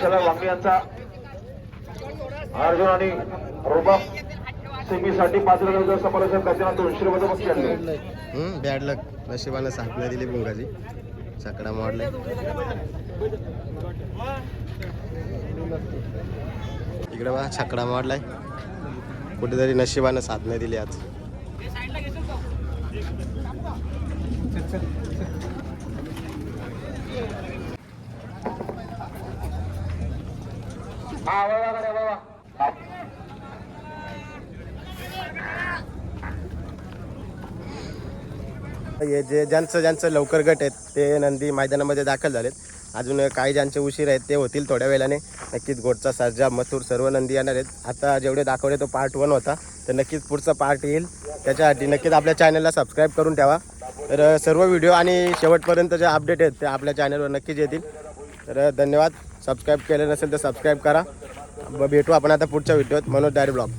वांगे यांचा अर्जुन आणि रुबाब सेमीसाठी 5 रनांचं समालोचन करताना 200 रुपये बक्षीस आणले. बॅड लक नशिबानं साथ नाही दिली भुंगाची. छकडा मोडलाय. इकडे बघा छकडा मोडलाय. कुठेतरी नशिबानं साथ नाही दिली आज. हे जे ज्यांचं लवकर गट आहेत ते नंदी मैदानामध्ये दाखल झालेत. अजून काही ज्यांचे उशीर आहेत ते होतील थोड्या वेळाने. नक्कीच घोटचा सर्जा मथुर सर्व नंदी येणार आहेत. आता जेवढे दाखवले तो पार्ट 1 होता. तर नक्कीच पुढचा पार्ट येईल. त्याच्यासाठी नक्कीच आपल्या चॅनलला सबस्क्राईब करून ठेवा. तर सर्व व्हिडिओ आणि शेवटपर्यंत जे अपडेट आहेत ते आपल्या चॅनलवर नक्कीच येतील. तर धन्यवाद. सबस्क्राईब केलं नसेल तर सबस्क्राईब करा. भेटू आपण आता पुढच्या व्हिडिओत. Manoj diary blog.